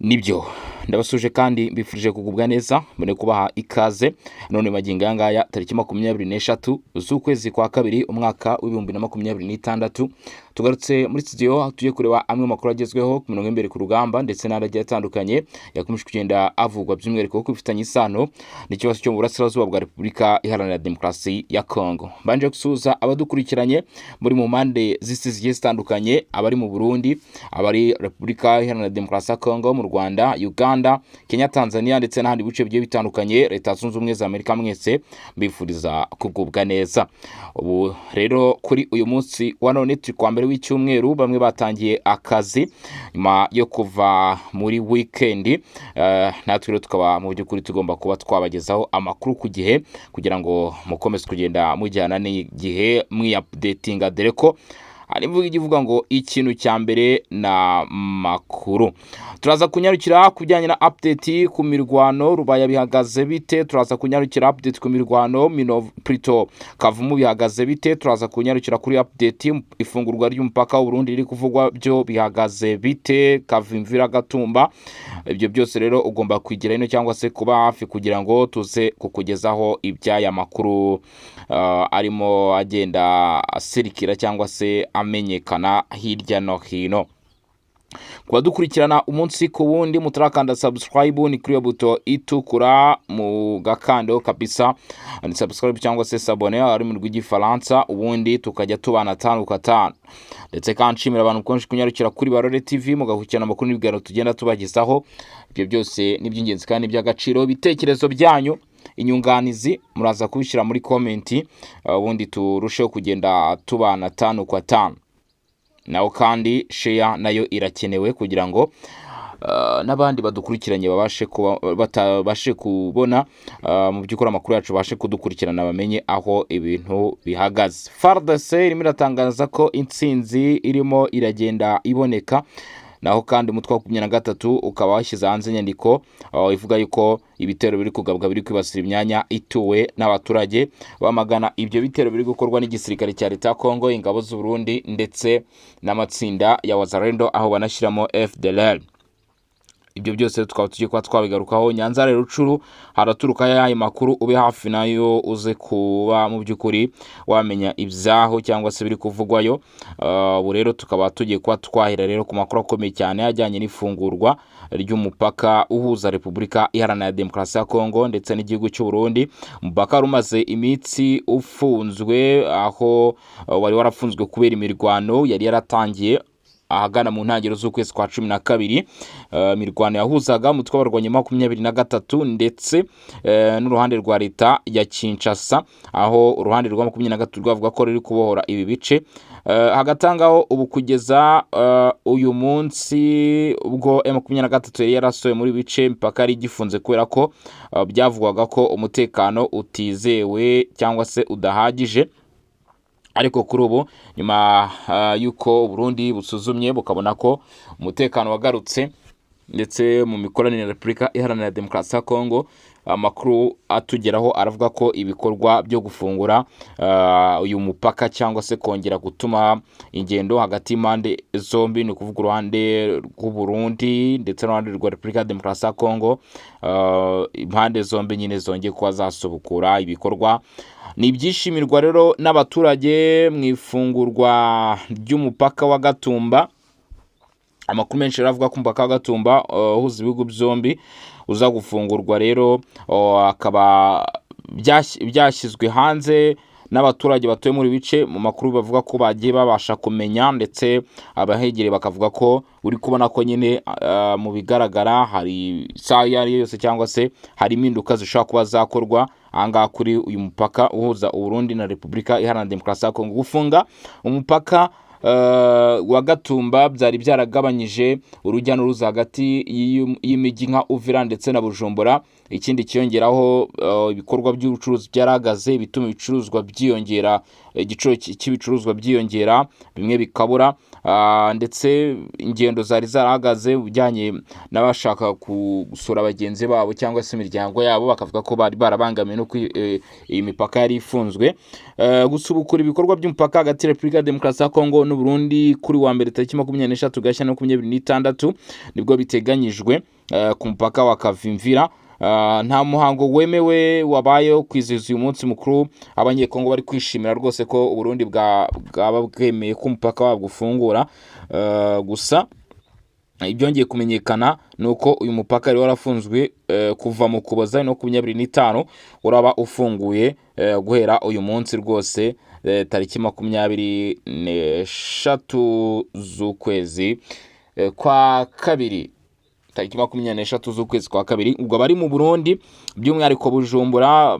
Nibyo ndabasuje kandi mbifurije kugubwa neza mbone kubaha ikaze none magingo yangaya tariki 23 z'ukwezi kwa kabiri umwaka w'2026 tugarutse muri studio tugiye kureba amwe makuru agezweho ku mirongo imbere ku rugamba ndetse n'aragiye atandukanye yakomeje kugenda avugwa by'umwihariko ko bifitanye isano n'ikibazo cyo mu burasirazuba bwa Repubulika Iharanira Demokarasi ya Kongo. Banje gusuza abadukurikiranye muri mu mande z'isi zigiye zitandukanye, abari mu Burundi, abari Repubulika Iharanira Demokarasi ya Kongo, mu Rwanda, Uganda, Kenya, Tanzania ndetse n'ahandi bice bigiye bitandukanye. Leta Zunze Ubumwe za Amerika mwese mbifuriza kugubwa neza. Ubu rero kuri uyu munsi wa none turi kwa mbere w'icyumweru, bamwe batangiye akazi nyuma yo kuva muri weekend, natwe rero tukaba mu by'ukuri tugomba kuba twabagezaho amakuru ku gihe kugira ngo mukomeze kugenda mujyana n'igihe mwi-updatinga, dore ko hari imvugo ivuga ngo ikintu cya mbere na makuru. Turaza kunyarukira kujyanye na update ku mirwano Rubaya bihagaze bite, turaza kunyarukira update ku mirwano Plutôt Kavumu bihagaze bite, turaza kunyarukira kuri update ifungurwa ry'umupaka w'u Burundi riri kuvugwa byo bihagaze bite, Kavimvira Gatumba. Ibyo byose rero ugomba kwigira ino cyangwa se kuba hafi kugira ngo tuze kukugezaho ibyaya makuru arimo agenda asirikira cyangwa se amenyekana hirya no hino. Kwa dukurikirana umunsi ku wundi mutarakanda subscribe ni kuri buto itukura mu gakando kabisa, ni subscribe cyangwa se s'abonner ari mu rw'igifaransa, ubundi tukajya tubana 5 kwa 5. Ndetse kanshimira abantu konje kunyarukira kuri Barore TV mugahukirana amakuru n'ibigaro tugenda tubagezaho. Ibyo byose ni by'ingenzi kandi by'agaciro. Ibitekerezo byanyu, inyunganizi muraza kubishyira muri comment, ubundi turusheho kugenda tubana 5 kwa 5. Naho kandi share nayo irakenewe kugira ngo n'abandi badukurikiranye batabashe kubona mu by'ukuri amakuru yacu bashe kudukurikirana bamenye aho ibintu bihagaze. FARDC irimo iratangaza ko intsinzi irimo iragenda iboneka, naho kandi umutwe wa 23 ukaba washyize hanze inyandiko ivuga yuko ibitero biri kugabwa biri kwibasira imyanya ituwe n'abaturage, bamagana ibyo bitero biri gukorwa n'igisirikare cya Leta ya Kongo, ingabo z'u Burundi ndetse n'amatsinda ya Wazalendo aho banashyiramo FDLR. Ibyo byose tukaba tugiye kwa twabigarukaho. Nyanza rero Rucuru haraturuka yayi makuru, ube hafi nayo uze kuba mu by'ukuri wamenya ibyaho cyangwa se biri kuvugwayo. Ubu rero tukaba tugiye kwa twahira rero ku makuru akomeye cyane ajyanye n'ifungurwa ry'umupaka uhuza Repubulika Iharanira Demokarasi ya Kongo ndetse n'igihugu cy'u Burundi. Umupaka rumaze imitsi ufunzwe, aho wari warafunzwe kubera imirwano yari yaratangiye ahagana mu ntangiriro z'ukwezi kwa 12. Imirwano yahuzaga umutwe w'abarwanyi 23 ndetse n'uruhande rwa Leta ya Kinshasa, aho uruhande rwa 23 rwavuga ko ruri kubohora ibi bice. Hagatangaho ubu kugeza uyu munsi ubwo M23 yari yarasoye muri bice mpaka ari gifunze kubera ko byavugwaga ko umutekano utizewe cyangwa se udahagije. Ariko kuri ubu nyuma yuko Burundi busuzumye bukabona ko umutekano wagarutse ndetse mu mikoranire na Repubulika Iharanira Demokarasi ya Kongo, amakuru atugeraho aravuga ko ibikorwa byo gufungura uyu mupaka cyangwa se kongera gutuma ingendo hagati impande zombi, ni kuvuga uruhande rw'u Burundi ndetse n'uruhande rwa Repubulika Demokarasi ya Kongo, impande zombi nyine zongeye kuba zasubukura ibikorwa. Ni byishimirwa rero n'abaturage mu ifungurwa ry'umupaka wa Gatumba. Amakuru menshi aravuga ko umupaka wa Gatumba uhuza ibihugu byombi uza gufungurwa rero, akaba byashyizwe hanze n'abaturage batuye muri bice. Mu makuru bavuga ko bagiye babasha kumenya ndetse abahegereye bakavuga ko uri kubona ko nyine mu bigaragara hari saa yari yose cyangwa se hari impinduka zishobora kuba zakorwa anga kuri uyu mupaka uhuza u Burundi na Repubulika Iharanira Demokarasi ya Kongo. Gufunga umupaka wa Gatumba byari byaragabanyije urujya n'uruza hagati y'imijyi nka Uvira ndetse na Bujumbura. Ikindi kiyongeraho ibikorwa by'ubucuruzi byaragaze, bituma ibicuruzwa byiyongera igiciro cy'ibicuruzwa byiyongera, bimwe bikabura, ndetse ingendo zari zarahagaze ujyanye n'abashaka gusura bagenzi babo cyangwa se imiryango yabo, bakavuga ko bari barabangamiye no iyi mipaka yari ifunzwe. Gusubukura ibikorwa by'umupaka hagati ya Repubulika ya Demokarasi ya Kongo n'u Burundi kuri wa mbere tariki 23 Gashyantare 2026 nibwo biteganyijwe ku mupaka wa Kavimvira. Nta muhango wemewe wabayeho kwizihiza uyu munsi mukuru. Abanyekongo bari kwishimira rwose ko Uburundi bwaba bwemeye ko umupaka wabwo ufungura, gusa ibyongeye kumenyekana nuko uyu mupaka wari warafunzwe kuva mu Kuboza 2025 uraba ufunguye guhera uyu munsi rwose tariki 23 z'ukwezi kwa kabiri. Tariki 23 z'ukwezi kwa kabiri ubwo bari mu Burundi by'umwihariko Bujumbura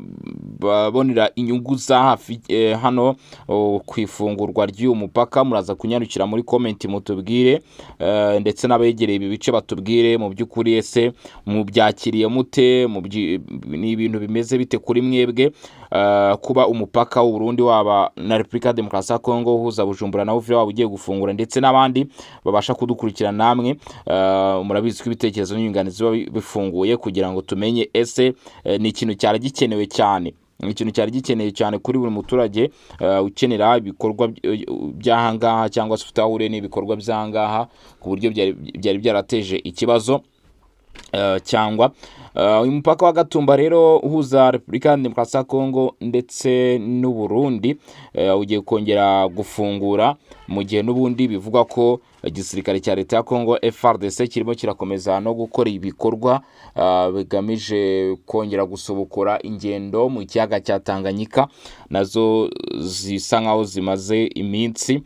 babonera inyungu za hafi hano kwifungurwa ry'uyu mupaka. Muraza kunyarukira muri comment mutubwire, ndetse n'abegereye ibi bice batubwire mu by'ukuri ese mu byakiriye mute, ni ibintu bimeze bite kuri mwebwe kuba umupaka w'u Burundi waba na Repubulika ya Demokarasi ya Kongo uhuza Bujumbura na Uvira waba ugiye gufungura, ndetse n'abandi babasha kudukurikira namwe. Murabizi ko ibitekerezo n'inyunganizi biba bifunguye kugira ngo tumenye ese ni ikintu cyari gikenewe cyane, kuri buri muturage ukenera ibikorwa by'ahangaha cyangwa se ufite aho uriye n'ibikorwa by'ahangaha ku buryo byari byarateje ikibazo cyangwa uyu mupaka wa Gatumba rero uhuza Repubulika ya Demokarasi ya Kongo ndetse n'u Burundi ugiye kongera gufungura, mu gihe n'ubundi bivugwa ko igisirikare cya leta ya Kongo FARDC kirimo kirakomeza no gukora ibikorwa bigamije kongera gusubukura ingendo mu kiyaga cya Tanganyika, nazo zisa nkaho zimaze iminsi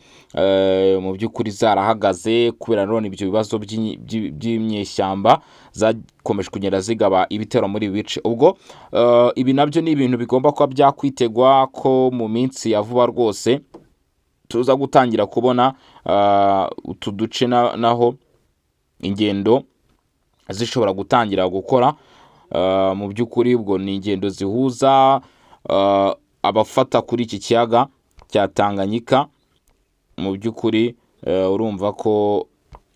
mu by'ukuri zarahagaze kubera none ibyo bibazo by'imyeshyamba zakomeje kugenda zigaba ibitero muri bice. Ubwo ibi nabyo ni ibintu bigomba kuba byakwitegwa ko mu minsi ya vuba rwose tuza gutangira kubona utu duce naho ingendo zishobora gutangira gukora. Mu by'ukuri ubwo ni ingendo zihuza abafata kuri iki kiyaga cya Tanganyika. Mu by'ukuri urumva ko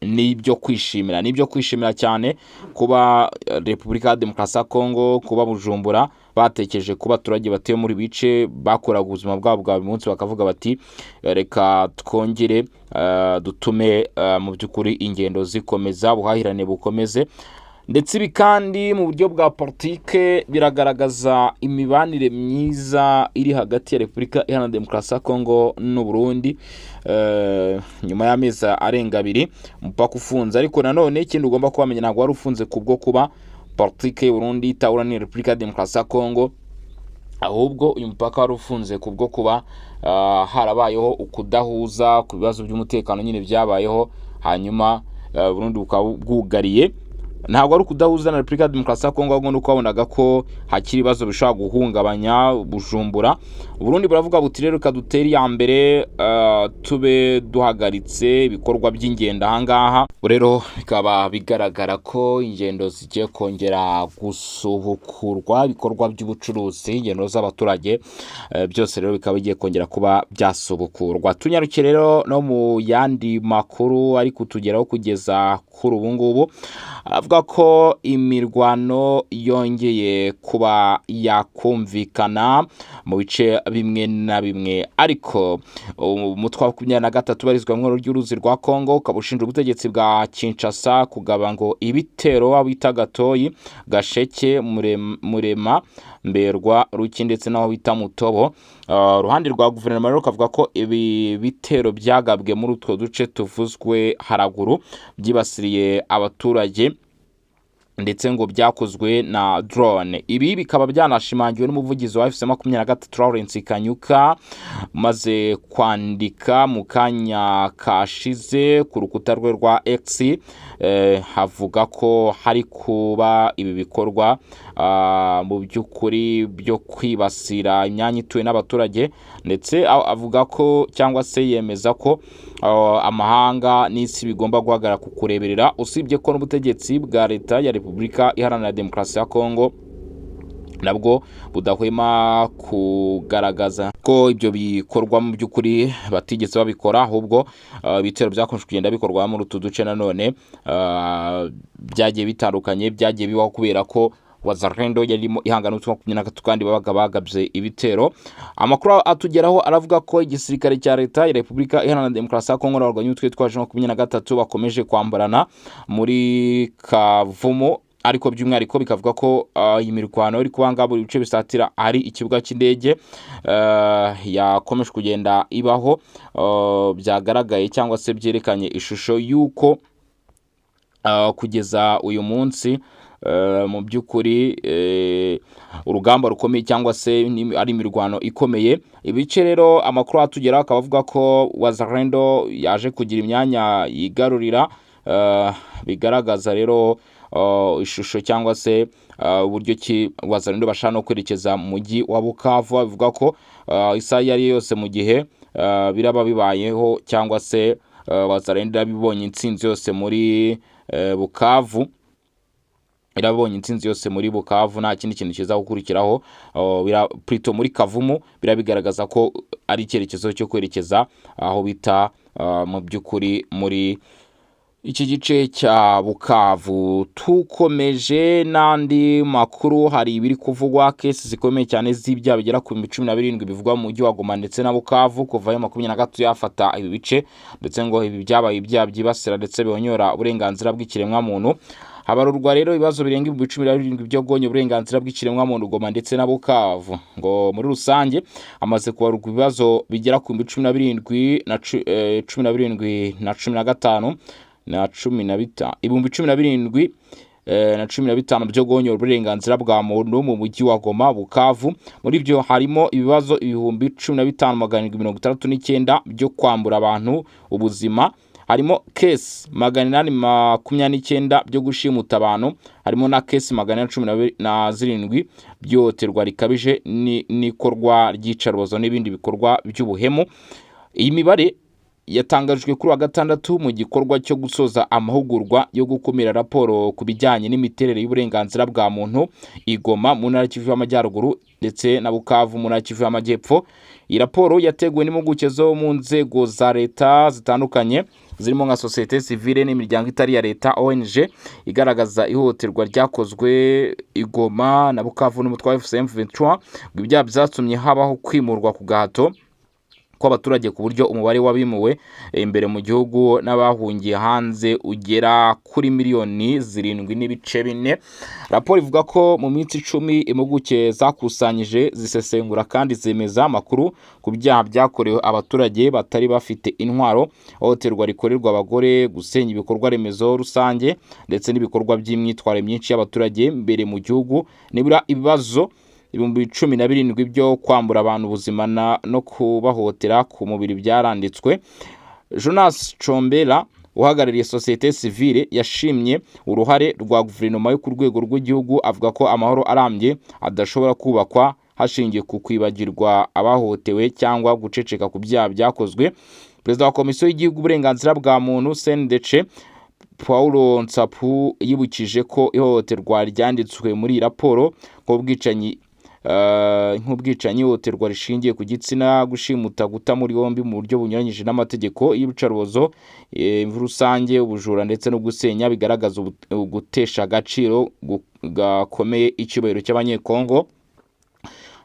nibyo kwishimira cyane kuba Repubulika ya Demokarasi ya Kongo, kuba Bujumbura batekereje kuba abaturage batuye muri bice bakoraga ubuzima bwabo bwa buri munsi, bakavuga bati reka twongere dutume mu by'ukuri ingendo zikomeza, ubuhahirane bukomeze. Ndetse ibi kandi mu buryo bwa politike biragaragaza imibanire myiza iri hagati ya Repubulika Iharanira Demokarasi ya Kongo n'u Burundi nyuma y'amezi arenga 2 umupaka ufunze. Ariko nanone ikindi ugomba kubamenya, ntabwo wari ufunze kubwo kuba politike y'u Burundi itahura ni Repubulika ya Demokarasi ya Kongo, ahubwo uyu mupaka wari ufunze kubwo kuba harabayeho ukudahuza ku bibazo by'umutekano nyine byabayeho, hanyuma Burundi bukaba bwugariye. Ntabwo ari kudahuza na Repubulika ya Demokarasi ya Kongo, ahubwo nuko wabonaga ko hakiri ibibazo bishobora guhungabanya Bujumbura. Burundi buravuga buti rero kaduteri ya mbere tube duhagaritse ibikorwa by'ingendo ahangaha. Rero bikaba bigaragara ko ingendo zigiye kongera gusubukurwa, ibikorwa by'ubucuruzi, ingendo z'abaturage byose rero bikaba bigiye kongera kuba byasubukurwa. Tunyaruke rero no mu yandi makuru ari kutugeraho kugeza kuri ubu ngubu. Avuga ko imirwano yongeye kuba yakumvikana mu bice bimwe na bimwe, ariko umutwe wa 23 barizwamwe ry'uruzi rwa Kongo ukabushinja ubutegetsi bwa Kinshasa kugaba ngo ibitero abita Gatoyi, Gasheke, Murema, Mberwa, Ruki ndetse naho bita Mutobo. Ruhande rwa guverinoma rero kavuga ko ibi bitero byagabwe muri utwo duce tuvuzwe haraguru byibasiriye abaturage ndetse ngo byakozwe na drone. Ibi bikaba byanashimangiwe n'umuvugizi wa FC23 Lawrence Kanyuka maze kwandika mu kanya kashize ku rukuta rwe rwa X, havuga ko hari kuba ibi bikorwa mu by'ukuri byo kwibasira imyanya ituwe n'abaturage, ndetse avuga ko cyangwa se yemeza ko amahanga n'isi bigomba guhagarara ku kureberera, usibye ko n'ubutegetsi bwa leta ya Repubulika Iharanira Demokarasi ya Kongo nabwo budahwema kugaragaza ko ibyo bikorwa mu by'ukuri batigeze babikora, ahubwo ibitero byakomeje kugenda bikorwa muri utu duce nanone byagiye bitandukanye, byagiye bibaho kubera ko Wazalendo yarimo ihangana n'u23 kandi babaga bagabye ibitero. Amakuru atugeraho aravuga ko igisirikare cya leta ya Repubulika Iharanira Demokarasi ya Kongo n'abarwanyi b'umutwe twaje 23 bakomeje kwambarana muri Kavumu, ariko by'umwihariko bikavuga ko iyi mirwano iri kubanga buri bice bisatira ari ikibuga cy'indege yakomeje kugenda ibaho, byagaragaye cyangwa se byerekanye ishusho y'uko kugeza uyu munsi mu by'ukuri urugamba rukomeye cyangwa se ari imirwano ikomeye. Ibice rero amakuru atugera akaba avuga ko Wazalendo yaje kugira imyanya yigarurira, bigaragaza rero ishusho cyangwa se uburyo ki Wazalendo bashaka no kwerekeza mu mujyi wa Bukavu. Bivuga ko isaha yari yose mu gihe biraba bibayeho cyangwa se Wazalendo bibonye intsinzi yose muri Bukavu, irabonye intsinzi yose muri Bukavu, nta kindi kintu kiza gukurikiraho plutôt muri Kavumu birabigaragaza ko ari icyerekezo cyo kwerekeza aho bita mu by'ukuri muri iki gice cya Bukavu. Tukomeje n'andi makuru, hari ibiri kuvugwa kesi zikomeye cyane z'ibyaha bigera ku 17 bivugwa mu mujyi wa Goma ndetse na Bukavu kuva ya 23 yafata ibi bice, ndetse ngo ibi byabaye ibyaha byibasira ndetse bihonyora uburenganzira bw'ikiremwa muntu. Habarurwa rero ibibazo birenga 17 byo gonye uburenganzira bw'ikiremwa muntu Goma ndetse na Bukavu. Ngo muri rusange amaze kubarurwa ibibazo bigera ku 17 na 17 na 15 na 15 ibihumbi 17 na 15 byo gonyora uburenganzira bwa muntu mu mujyi wa Goma Bukavu. Muri byo harimo ibibazo ibihumbi 15,739 byo kwambura abantu ubuzima, harimo case 829 byo gushimuta abantu, harimo na case 817 byoterwa rikabije n'ikorwa ry'icarubozo n'ibindi bikorwa by'ubuhemu. Iyi mibare yatangajwe kuri wa gatandatu mu gikorwa cyo gusoza amahugurwa yo gukumira raporo ku bijyanye n'imiterere y'uburenganzira bwa muntu Igoma mu ntara y'Kivu y'Amajyaruguru ndetse na Bukavu mu ntara y'Kivu y'Amajyepfo. Iyi raporo yateguwe n'impuguke zo mu nzego za leta zitandukanye zirimo nka societe civile n'imiryango itari ya leta ONG, igaragaza ihohoterwa ryakozwe Igoma na Bukavu n'umutwe wa M23. Ibyaha byatumye habaho kwimurwa ku gahato kw'abaturage ku buryo umubare wabimuwe imbere mu gihugu n'abahungiye hanze ugera kuri 7.4 Raporo ivuga ko mu minsi 10 impuguke zakusanyije zisesengura kandi zemeza amakuru ku byaha byakorewe abaturage batari bafite intwaro, ihohoterwa rikorerwa abagore, gusenya ibikorwa remezo rusange ndetse n'ibikorwa by'imyitwarire myinshi y'abaturage mbere mu gihugu. Nibura ibibazo 17 byo kwambura abantu ubuzima no kubahotera ku mubiri byaranditswe. Jonas Chombela uhagarariye societe civile yashimye uruhare rwa guverinoma yo ku rwego rw'igihugu, avuga ko amahoro arambye adashobora kubakwa hashingiye ku kwibagirwa abahotewe cyangwa guceceka ku byaha byakozwe. Perezida wa Komisiyo y'Igihugu uburenganzira bwa muntu CNDC Paulo Nsapu yibukije ko ihohoterwa ryanditswe muri raporo nk'ubwicanyi, ihohoterwa rishingiye ku gitsina, gushimuta, guta muri yombi mu buryo bunyuranyije n'amategeko y'ubucarubozo rusange, ubujura ndetse no gusenya bigaragaza gutesha agaciro gakomeye icyubahiro cy'abanyekongo.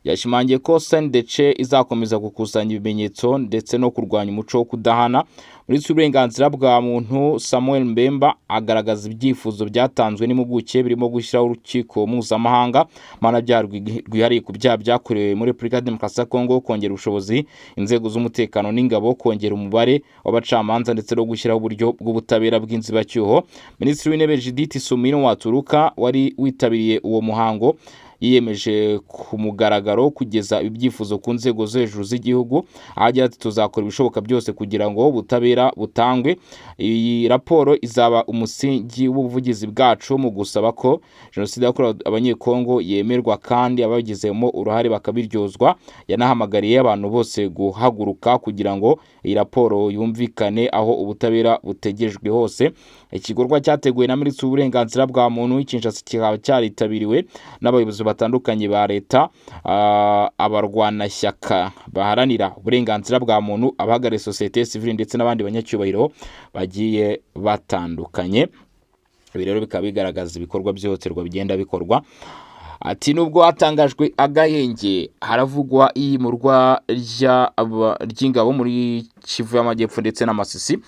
Yashimangiye ko CNDC izakomeza gukusanya ibimenyetso ndetse no kurwanya umuco wo kudahana. Muri uburenganzira bwa muntu Samuel Mbemba agaragaza ibyifuzo byatanzwe n'impuguke birimo gushyiraho urukiko mpuzamahanga mpanabyaha rwihariye ku byaha byakorewe muri Repubulika ya Demokarasi ya Kongo, kongera ubushobozi inzego z'umutekano n'ingabo, kongera umubare w'abacamanza ndetse no gushyiraho uburyo bw'ubutabera bw'inzibacyuho. Minisitiri w'Intebe Judith Suminwa Waturuka wari witabiriye uwo muhango yiyemeje ku mugaragaro kugeza ibyifuzo ku nzego zo hejuru z'igihugu, ahagira ati tuzakora ibishoboka byose kugira ngo ubutabera butangwe. Iyi raporo izaba umusingi w'ubuvugizi bwacu mu gusaba ko jenoside yakorewe abanyekongo yemerwa kandi abagizemo uruhare bakabiryozwa. Yanahamagariye abantu bose guhaguruka kugira ngo iyi raporo yumvikane aho ubutabera butegejwe hose. igikorwa cyateguwe na Minisitiri w'uburenganzira bwa muntu Kinshasa kikaba cyaritabiriwe n'abayobozi batandukanye ba leta, abarwanashyaka baharanira uburenganzira bwa muntu, abahagarariye societe civile ndetse n'abandi banyacyubahiro bagiye batandukanye. Ibi rero bikaba bigaragaza ibikorwa by'ihohoterwa bigenda bikorwa. Ati nubwo hatangajwe agahenge, haravugwa iyimurwa ry'ingabo muri Kivu y'Amajyepfo ndetse na Masisi.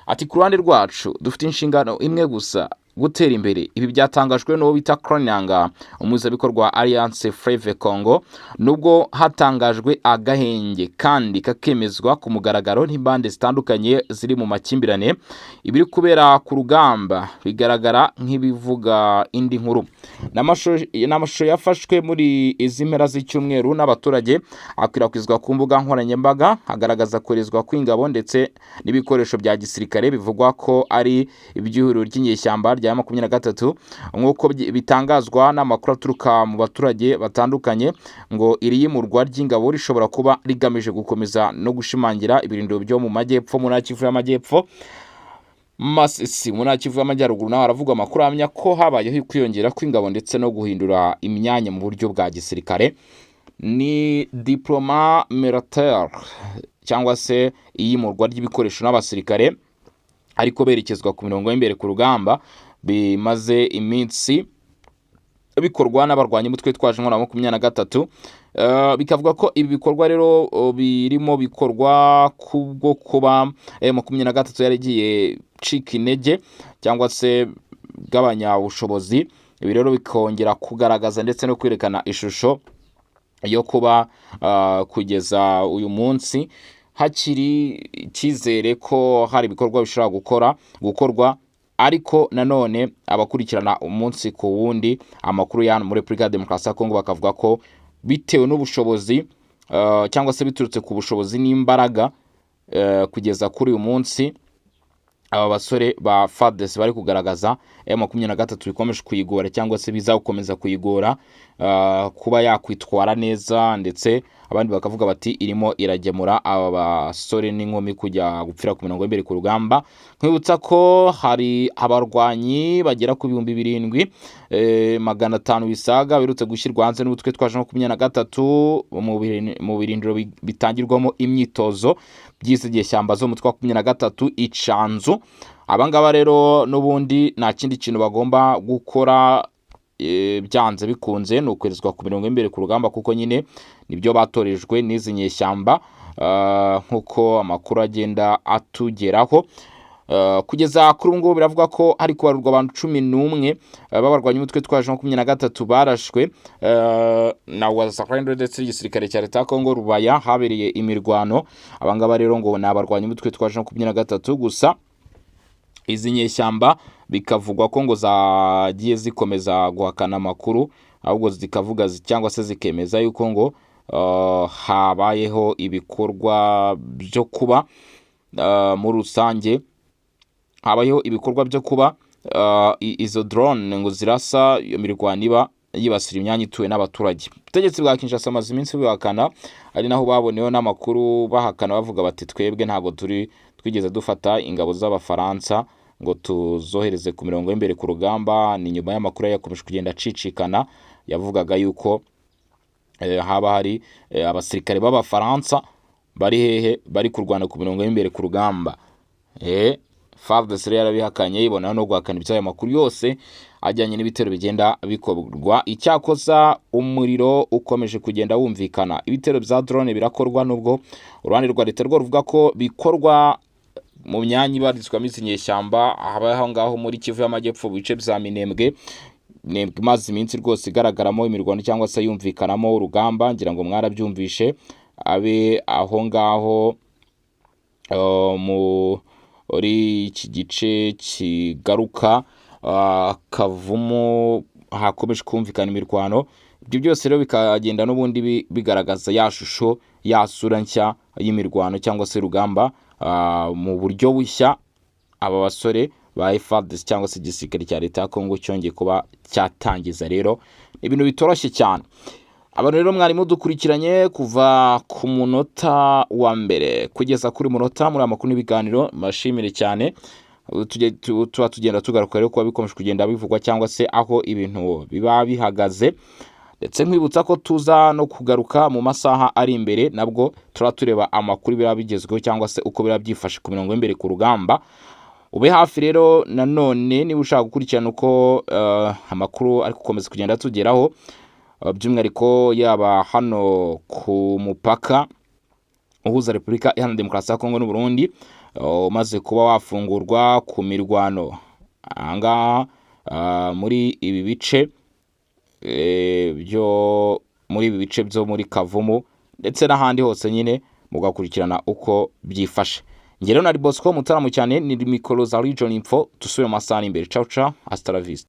Ati ku ruhande rwacu dufite inshingano imwe gusa, gutera imbere. Ibi byatangajwe n'uwo bita Kronanga, umuhuzabikorwa wa Alliance Fleuve Congo. Nubwo hatangajwe agahenge kandi kakemezwa ku mugaragaro n'imbande zitandukanye ziri mu makimbirane, ibiri kubera ku rugamba bigaragara nk'ibivuga indi nkuru. N'amashusho yafashwe muri izi mpera z'icyumweru n'abaturage akwirakwizwa ku mbuga nkoranyambaga agaragaza koherezwa kw'ingabo ndetse n'ibikoresho bya gisirikare bivugwa ko ari iby'ihuriro ry'inyeshyamba rya 23 nk'uko bitangazwa n'amakuru aturuka mu baturage batandukanye, ngo iri yimurwa ry'ingabo rishobora kuba rigamije gukomeza no gushimangira ibirindiro byo mu majyepfo muri Kivu y'Amajyepfo. Masisi muri Kivu y'Amajyaruguru naho haravugwa amakuru ahamya ko habayeho kwiyongera kw'ingabo ndetse no guhindura imyanya mu buryo bwa gisirikare. Ni diploma militaire cyangwa se iyimurwa ry'ibikoresho n'abasirikare ariko berekezwa ku mirongo y'imbere ku rugamba, bimaze iminsi bikorwa n'abarwanyi mutwe twaje nko na 23. Bikavuga ko ibi bikorwa rero birimo bikorwa kubwo kuba 23 yaragiye cika intege cyangwa se gabanya ubushobozi. Ibi rero bikongera kugaragaza ndetse no kwerekana ishusho yo kuba kugeza uyu munsi hakiri icyizere ko hari ibikorwa bishobora gukorwa, ariko nanone abakurikirana umunsi ku wundi amakuru ya muri Repubulika ya Demokarasi ya Kongo bakavuga ko bitewe n'ubushobozi cyangwa se biturutse ku bushobozi n'imbaraga kugeza kuri uyu munsi aba basore ba FARDC bari kugaragaza M23 bikomeje kuyigora cyangwa se bizakomeza kuyigora kuba yakwitwara neza, ndetse abandi bakavuga bati irimo iragemura aba basore n'inkumi kujya gupfira ku mirongo y'imbere ku rugamba. Nkwibutsa ko hari abarwanyi bagera ku 7,500 bisaga birutse gushyirwa hanze n'ubutwe twaje 23 mu birindiro bitangirwamo imyitozo by'isigiye shyamba zo mutwa 23 icanzu. Abangaba rero n'ubundi nta kindi kintu bagomba gukora byanze bikunze no kwerezwa ku mirongo y'imbere ku rugamba, kuko nyine nibyo batorejwe n'izi nyeshyamba nkuko amakuru agenda atugeraho. Kugeza kuri ngo biravuga ko ari kubarurwa abantu 11 babarwanya umutwe twaje 23 barashwe na wazakando ndetse igisirikare cya leta ya Kongo Rubaya habereye imirwano. Abangaba rero ngo nabarwanya umutwe twaje 23 gusa. Izi nyeshyamba bikavugwa ko ngo zagiye zikomeza guhakana amakuru, ahubwo zikavuga cyangwa se zikemeza yuko ngo habayeho ibikorwa byo kuba muri rusange habayeho ibikorwa byo kuba izo drone ngo zirasa iyo mirwano iba yibasira imyanya ituwe n'abaturage. Ubutegetsi bwa Kinshasa amaze iminsi bihakana, ari naho baboneyeho n'amakuru bahakana bavuga bati twebwe ntabwo twigeze dufata ingabo z'abafaransa ngo tuzohereze ku mirongo y'imbere ku rugamba. Ni nyuma y'amakuru yakomeje kugenda acicikana yavugaga yuko haba hari abasirikare b'abafaransa bari hehe bari kurwana ku mirongo y'imbere ku rugamba. FARDC yarabihakanye ibona no guhakana ibyo makuru yose ajyanye n'ibitero bigenda bikorwa. Icyakoza umuriro ukomeje kugenda wumvikana, ibitero bya drone birakorwa nubwo uruhande rwa leta rwo ruvuga ko bikorwa mu myanya ibarizwamo izinyeshyamba habaho ngaho muri Kivu y'Amajyepfo bice bya Minembwe maze iminsi rwose igaragaramo imirwano cyangwa se yumvikanamo urugamba. Ngira ngo mwarabyumvishe abe aho ngaho muri iki gice kigaruka Kavumu hakomeje kumvikana imirwano. Ibyo byose rero bikagenda n'ubundi bigaragaza ya shusho yasura nshya y'imirwano cyangwa se rugamba mu buryo bushya aba basore ba FARDC cyangwa se igisirikare cya leta ya Kongo cyongeye kuba cyatangiza. Rero ibintu bitoroshye cyane. Abantu rero mwari mudukurikiranye kuva ku munota wa mbere kugeza kuri munota muri amakuru n'ibiganiro, mashimire cyane tuba tugenda tugaruka rero kuba bikomeje kugenda bivugwa cyangwa se aho ibintu biba bihagaze, ndetse nkwibutsa ko tuza no kugaruka mu masaha ari imbere nabwo tureba amakuru biba bigezweho cyangwa se uko biba byifashe ku mirongo y'imbere ku rugamba. Ube hafi rero nanone niba ushaka gukurikirana uko amakuru ari gukomeza kugenda tugeraho, by'umwihariko yaba hano ku mupaka uhuza Repubulika Iharanira Demokarasi ya Kongo n'u Burundi umaze kuba wafungurwa ku mirwano ahangaha muri ibi bice byo muri Kavumu ndetse n'ahandi hose nyine mugakurikirana uko byifashe. Ngero na Bosco Mutaramu cyane ni mikoro za Region Info, tusubire mu masaha imbere. Ciao ciao, hasta la vista.